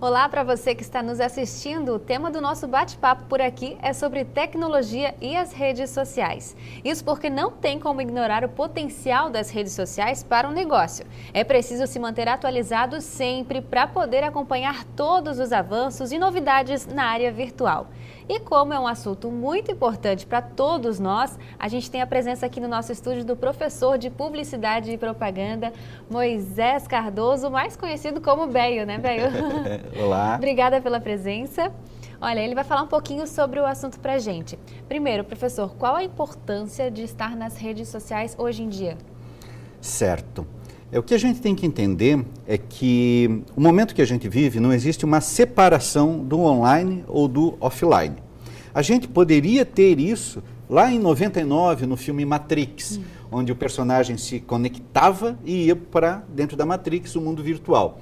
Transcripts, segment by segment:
Olá para você que está nos assistindo. O tema do nosso bate-papo por aqui é sobre tecnologia e as redes sociais. Isso porque não tem como ignorar o potencial das redes sociais para um negócio. É preciso se manter atualizado sempre para poder acompanhar todos os avanços e novidades na área virtual. E como é um assunto muito importante para todos nós, a gente tem a presença aqui no nosso estúdio do professor de Publicidade e Propaganda, Moisés Cardoso, mais conhecido como Beio, né, Beio? Olá. Obrigada pela presença. Olha, ele vai falar um pouquinho sobre o assunto pra gente. Primeiro, professor, qual a importância de estar nas redes sociais hoje em dia? Certo. O que a gente tem que entender é que o momento que a gente vive não existe uma separação do online ou do offline. A gente poderia ter isso lá em 99, no filme Matrix, onde o personagem se conectava e ia para dentro da Matrix, o mundo virtual.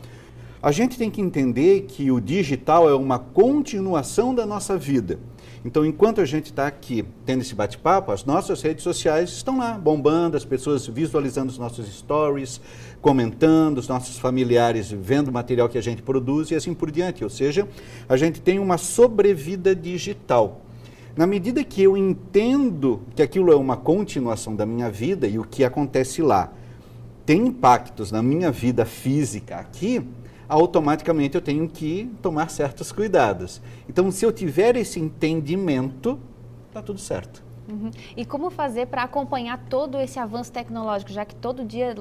A gente tem que entender que o digital é uma continuação da nossa vida. Então, enquanto a gente está aqui tendo esse bate-papo, as nossas redes sociais estão lá, bombando, as pessoas visualizando os nossos stories, comentando, os nossos familiares vendo o material que a gente produz e assim por diante. Ou seja, a gente tem uma sobrevida digital. Na medida que eu entendo que aquilo é uma continuação da minha vida e o que acontece lá tem impactos na minha vida física aqui, automaticamente eu tenho que tomar certos cuidados. Então, se eu tiver esse entendimento, está tudo certo. E como fazer para acompanhar todo esse avanço tecnológico, já que todo dia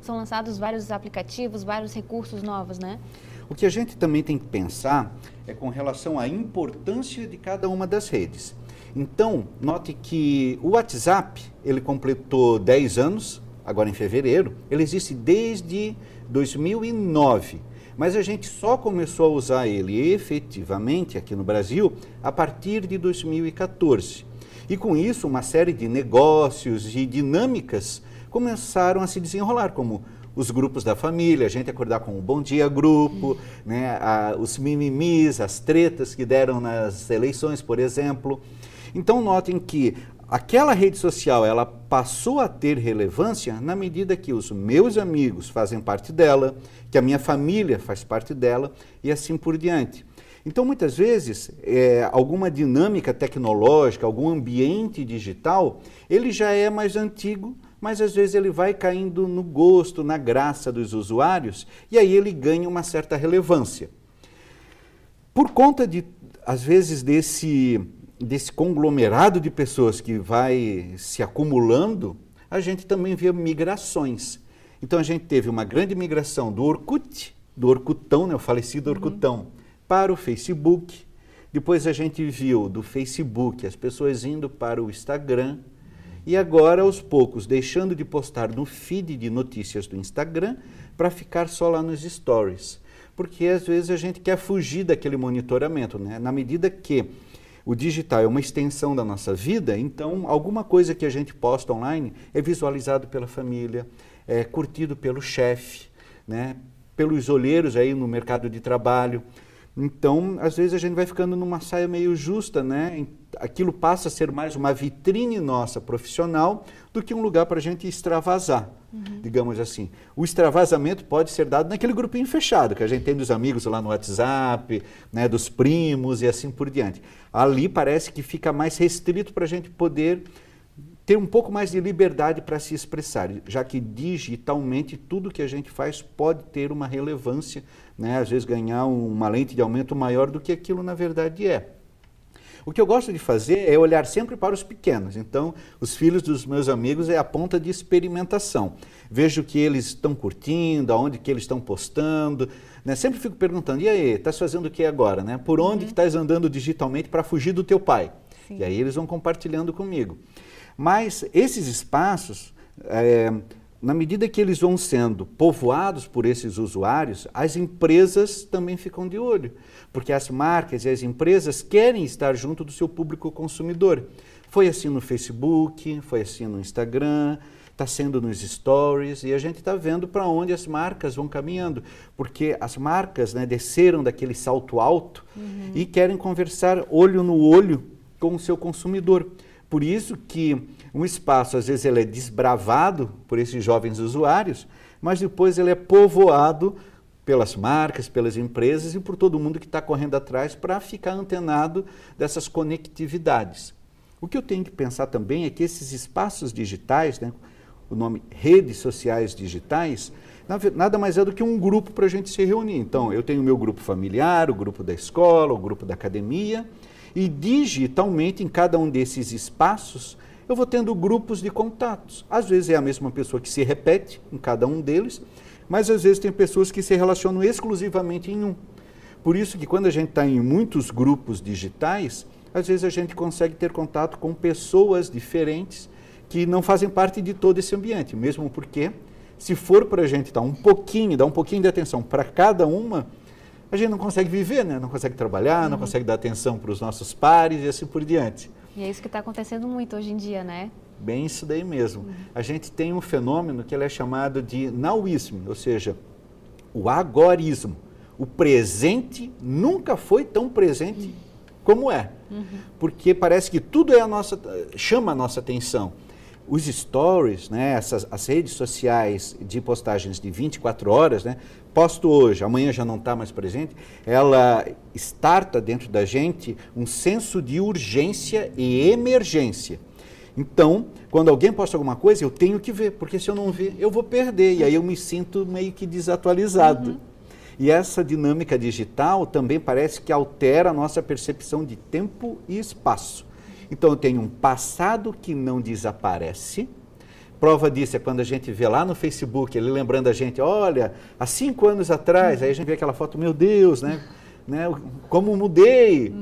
são lançados vários aplicativos, vários recursos novos, né? O que a gente também tem que pensar é com relação à importância de cada uma das redes. Então, note que o WhatsApp, ele completou 10 anos, agora em fevereiro, ele existe desde 2009. Mas a gente só começou a usar ele efetivamente aqui no Brasil a partir de 2014. E com isso, uma série de negócios e dinâmicas começaram a se desenrolar, como os grupos da família, a gente acordar com o Bom Dia Grupo, né, os mimimis, as tretas que deram nas eleições, por exemplo. Então, notem que aquela rede social, ela passou a ter relevância na medida que os meus amigos fazem parte dela, que a minha família faz parte dela e assim por diante. Então, muitas vezes, alguma dinâmica tecnológica, algum ambiente digital, ele já é mais antigo, mas às vezes ele vai caindo no gosto, na graça dos usuários, e aí ele ganha uma certa relevância. Por conta de, às vezes, desse conglomerado de pessoas que vai se acumulando, a gente também vê migrações. Então a gente teve uma grande migração do Orkut, do Orkutão, né, o falecido Orkutão, para o Facebook. Depois a gente viu do Facebook as pessoas indo para o Instagram. E agora, aos poucos, deixando de postar no feed de notícias do Instagram para ficar só lá nos stories. Porque às vezes a gente quer fugir daquele monitoramento, né? Na medida que o digital é uma extensão da nossa vida, então alguma coisa que a gente posta online é visualizado pela família, é curtido pelo chefe, né, pelos olheiros aí no mercado de trabalho. Então, às vezes a gente vai ficando numa saia meio justa, né? Aquilo passa a ser mais uma vitrine nossa profissional do que um lugar para a gente extravasar, digamos assim. O extravasamento pode ser dado naquele grupinho fechado, que a gente tem dos amigos lá no WhatsApp, né, dos primos e assim por diante. Ali parece que fica mais restrito para a gente poder ter um pouco mais de liberdade para se expressar, já que digitalmente tudo que a gente faz pode ter uma relevância, né? Às vezes ganhar uma lente de aumento maior do que aquilo na verdade é. O que eu gosto de fazer é olhar sempre para os pequenos. Então, os filhos dos meus amigos é a ponta de experimentação. Vejo o que eles estão curtindo, aonde que eles estão postando, né? Sempre fico perguntando, e aí, estás fazendo o que agora, né? Por onde que estás andando digitalmente para fugir do teu pai? Sim. E aí eles vão compartilhando comigo. Mas esses espaços, na medida que eles vão sendo povoados por esses usuários, as empresas também ficam de olho, porque as marcas e as empresas querem estar junto do seu público consumidor. Foi assim no Facebook, foi assim no Instagram, está sendo nos stories, e a gente está vendo para onde as marcas vão caminhando, porque as marcas, né, desceram daquele salto alto e querem conversar olho no olho com o seu consumidor. Por isso que um espaço, às vezes, ele é desbravado por esses jovens usuários, mas depois ele é povoado pelas marcas, pelas empresas e por todo mundo que está correndo atrás para ficar antenado dessas conectividades. O que eu tenho que pensar também é que esses espaços digitais, né, o nome redes sociais digitais, nada mais é do que um grupo para a gente se reunir. Então, eu tenho o meu grupo familiar, o grupo da escola, o grupo da academia, e digitalmente, em cada um desses espaços, eu vou tendo grupos de contatos. Às vezes é a mesma pessoa que se repete em cada um deles, mas às vezes tem pessoas que se relacionam exclusivamente em um. Por isso que quando a gente está em muitos grupos digitais, às vezes a gente consegue ter contato com pessoas diferentes que não fazem parte de todo esse ambiente, mesmo porque, se for para a gente dar um pouquinho de atenção para cada uma, a gente não consegue viver, né? Não consegue trabalhar, não consegue dar atenção para os nossos pares e assim por diante. E é isso que está acontecendo muito hoje em dia, né? Bem isso daí mesmo. A gente tem um fenômeno que ele é chamado de nowism, ou seja, o agorismo. O presente nunca foi tão presente como é. Porque parece que tudo é chama a nossa atenção. Os stories, né, as redes sociais de postagens de 24 horas, né, posto hoje, amanhã já não está mais presente, ela starta dentro da gente um senso de urgência e emergência. Então, quando alguém posta alguma coisa, eu tenho que ver, porque se eu não ver, eu vou perder, e aí eu me sinto meio que desatualizado. E essa dinâmica digital também parece que altera a nossa percepção de tempo e espaço. Então, eu tenho um passado que não desaparece. Prova disso é quando a gente vê lá no Facebook, ele lembrando a gente, olha, há 5 anos atrás, aí a gente vê aquela foto, meu Deus, né? Como mudei.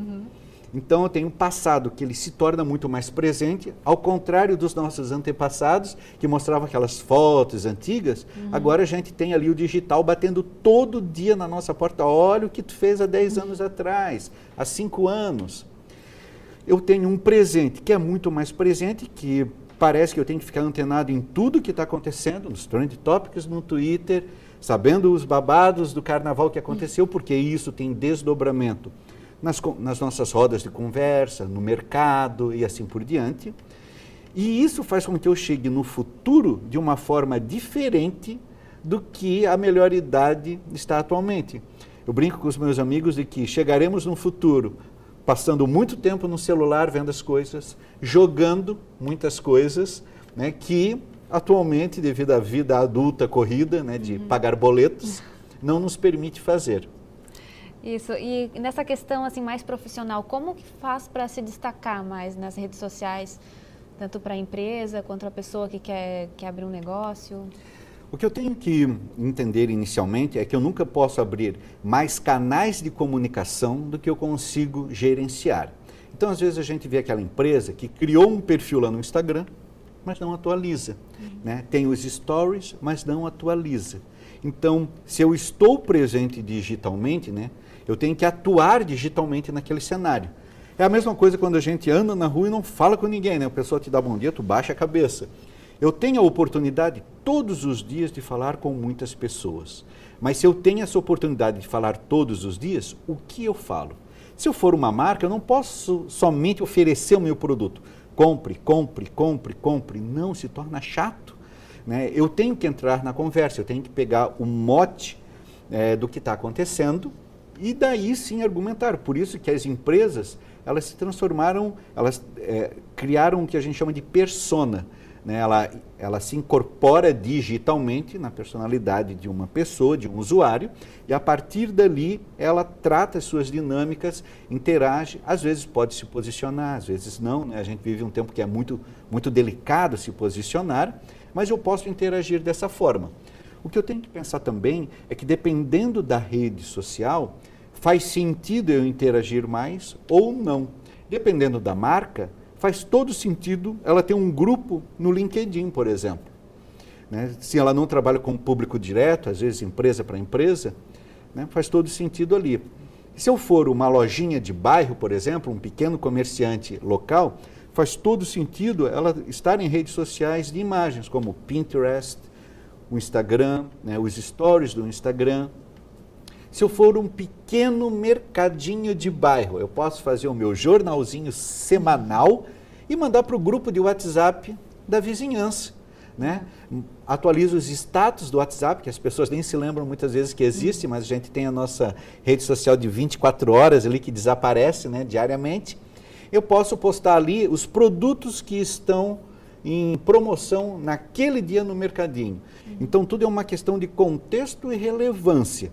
Então, eu tenho um passado que ele se torna muito mais presente, ao contrário dos nossos antepassados, que mostravam aquelas fotos antigas, agora a gente tem ali o digital batendo todo dia na nossa porta, olha o que tu fez há 10 anos atrás, há 5 anos. Eu tenho um presente que é muito mais presente, que parece que eu tenho que ficar antenado em tudo que está acontecendo, nos trend topics no Twitter, sabendo os babados do carnaval que aconteceu, porque isso tem desdobramento nas nossas rodas de conversa, no mercado e assim por diante. E isso faz com que eu chegue no futuro de uma forma diferente do que a melhor idade está atualmente. Eu brinco com os meus amigos de que chegaremos no futuro passando muito tempo no celular vendo as coisas, jogando muitas coisas, né, que atualmente, devido à vida adulta corrida, né, de pagar boletos, não nos permite fazer. Isso, e nessa questão assim, mais profissional, como que faz para se destacar mais nas redes sociais, tanto para a empresa quanto a pessoa que quer abrir um negócio? O que eu tenho que entender inicialmente é que eu nunca posso abrir mais canais de comunicação do que eu consigo gerenciar. Então, às vezes, a gente vê aquela empresa que criou um perfil lá no Instagram, mas não atualiza. Né? Tem os stories, mas não atualiza. Então, se eu estou presente digitalmente, né, eu tenho que atuar digitalmente naquele cenário. É a mesma coisa quando a gente anda na rua e não fala com ninguém, né? A pessoa te dá bom dia, tu baixa a cabeça. Eu tenho a oportunidade todos os dias de falar com muitas pessoas. Mas se eu tenho essa oportunidade de falar todos os dias, o que eu falo? Se eu for uma marca, eu não posso somente oferecer o meu produto. Compre, compre, compre, compre. Não, se torna chato. Né? Eu tenho que entrar na conversa, eu tenho que pegar o mote do que está acontecendo e daí sim argumentar. Por isso que as empresas, elas se transformaram, elas criaram o que a gente chama de persona. Né? Ela se incorpora digitalmente na personalidade de uma pessoa, de um usuário, e a partir dali ela trata as suas dinâmicas, interage, às vezes pode se posicionar, às vezes não. Né? A gente vive um tempo que é muito, muito delicado se posicionar, mas eu posso interagir dessa forma. O que eu tenho que pensar também é que, dependendo da rede social, faz sentido eu interagir mais ou não. Dependendo da marca, faz todo sentido ela ter um grupo no LinkedIn, por exemplo. Né? Se ela não trabalha com público direto, às vezes empresa para empresa, né? Faz todo sentido ali. Se eu for uma lojinha de bairro, por exemplo, um pequeno comerciante local, faz todo sentido ela estar em redes sociais de imagens, como o Pinterest, o Instagram, né? Os stories do Instagram. Se eu for um pequeno mercadinho de bairro, eu posso fazer o meu jornalzinho semanal e mandar para o grupo de WhatsApp da vizinhança. né? Atualiza os status do WhatsApp, que as pessoas nem se lembram muitas vezes que existe, mas a gente tem a nossa rede social de 24 horas ali que desaparece, né, diariamente. Eu posso postar ali os produtos que estão em promoção naquele dia no mercadinho. Então tudo é uma questão de contexto e relevância.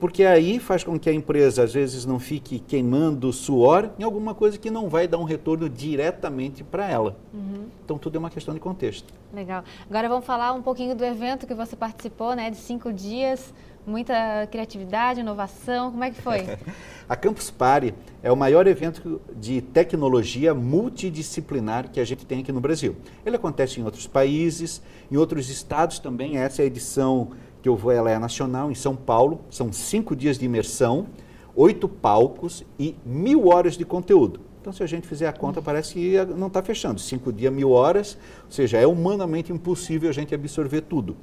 Porque aí faz com que a empresa, às vezes, não fique queimando suor em alguma coisa que não vai dar um retorno diretamente para ela. Então, tudo é uma questão de contexto. Legal. Agora vamos falar um pouquinho do evento que você participou, né, de 5 dias, muita criatividade, inovação, como é que foi? A Campus Party é o maior evento de tecnologia multidisciplinar que a gente tem aqui no Brasil. Ele acontece em outros países, em outros estados também. Essa é a edição que eu vou, ela é nacional, em São Paulo. São 5 dias de imersão, 8 palcos e 1000 horas de conteúdo. Então, se a gente fizer a conta, parece que não está fechando. 5 dias, 1000 horas, ou seja, é humanamente impossível a gente absorver tudo.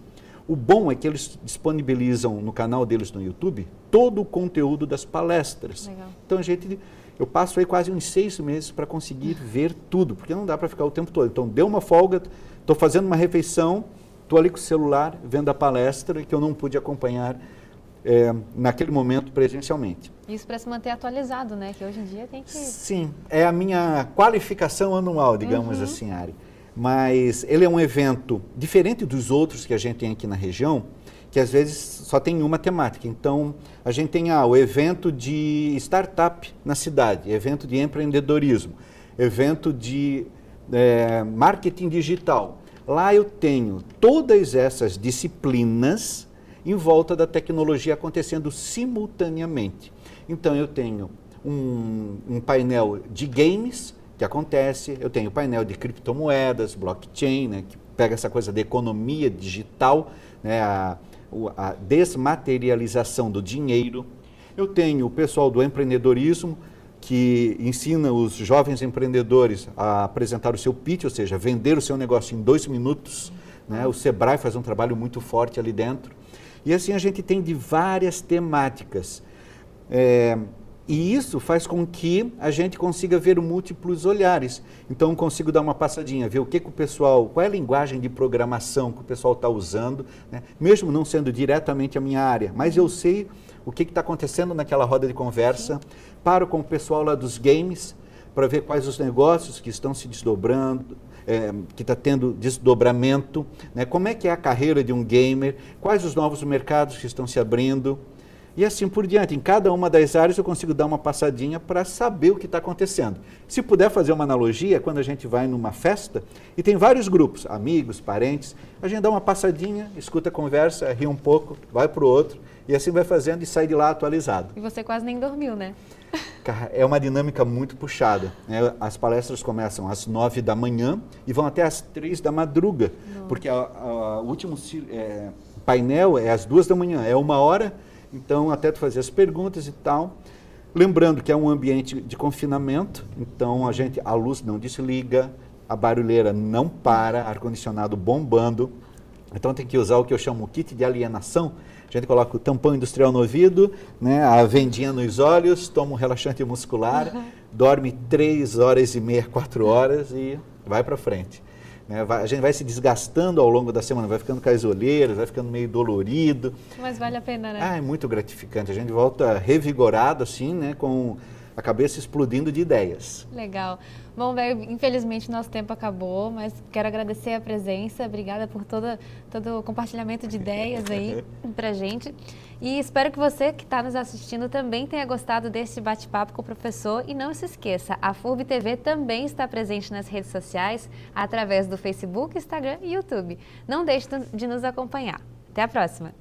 O bom é que eles disponibilizam no canal deles no YouTube todo o conteúdo das palestras. Legal. Então, eu passo aí quase uns 6 meses para conseguir ver tudo, porque não dá para ficar o tempo todo. Então, deu uma folga, estou fazendo uma refeição, estou ali com o celular, vendo a palestra, que eu não pude acompanhar naquele momento presencialmente. Isso para se manter atualizado, né? Que hoje em dia tem que... Sim, é a minha qualificação anual, digamos assim, Ari. Mas ele é um evento diferente dos outros que a gente tem aqui na região, que às vezes só tem uma temática. Então, a gente tem o evento de startup na cidade, evento de empreendedorismo, evento de marketing digital. Lá eu tenho todas essas disciplinas em volta da tecnologia acontecendo simultaneamente. Então, eu tenho um painel de games que acontece, eu tenho painel de criptomoedas, blockchain, né, que pega essa coisa da economia digital, né, a desmaterialização do dinheiro. Eu tenho o pessoal do empreendedorismo, que ensina os jovens empreendedores a apresentar o seu pitch, ou seja, vender o seu negócio em 2 minutos. Né? O Sebrae faz um trabalho muito forte ali dentro. E assim a gente tem de várias temáticas. E isso faz com que a gente consiga ver múltiplos olhares. Então, eu consigo dar uma passadinha, ver o que o pessoal, qual é a linguagem de programação que o pessoal está usando, né? Mesmo não sendo diretamente a minha área, mas eu sei o que está acontecendo naquela roda de conversa. Paro com o pessoal lá dos games para ver quais os negócios que estão se desdobrando, que está tendo desdobramento, né? Como é que é a carreira de um gamer, quais os novos mercados que estão se abrindo. E assim por diante, em cada uma das áreas eu consigo dar uma passadinha para saber o que está acontecendo. Se puder fazer uma analogia, quando a gente vai numa festa e tem vários grupos, amigos, parentes, a gente dá uma passadinha, escuta a conversa, ri um pouco, vai para o outro e assim vai fazendo e sai de lá atualizado. E você quase nem dormiu, né? É uma dinâmica muito puxada, né? As palestras começam às 9 da manhã e vão até às 3 da madruga, porque o último painel é às 2 da manhã, é 1 hora. Então, até tu fazer as perguntas e tal. Lembrando que é um ambiente de confinamento, então a luz não desliga, a barulheira não para, ar-condicionado bombando. Então, tem que usar o que eu chamo o kit de alienação. A gente coloca o tampão industrial no ouvido, né, a vendinha nos olhos, toma um relaxante muscular, dorme 3 horas e meia, 4 horas e vai para frente. A gente vai se desgastando ao longo da semana, vai ficando com as olheiras, vai ficando meio dolorido. Mas vale a pena, né? É muito gratificante. A gente volta revigorado, assim, né, com a cabeça explodindo de ideias. Legal. Bom, Velho, infelizmente nosso tempo acabou, mas quero agradecer a presença. Obrigada por todo o compartilhamento de ideias aí pra gente. E espero que você que está nos assistindo também tenha gostado desse bate-papo com o professor. E não se esqueça, a FURB TV também está presente nas redes sociais, através do Facebook, Instagram e YouTube. Não deixe de nos acompanhar. Até a próxima!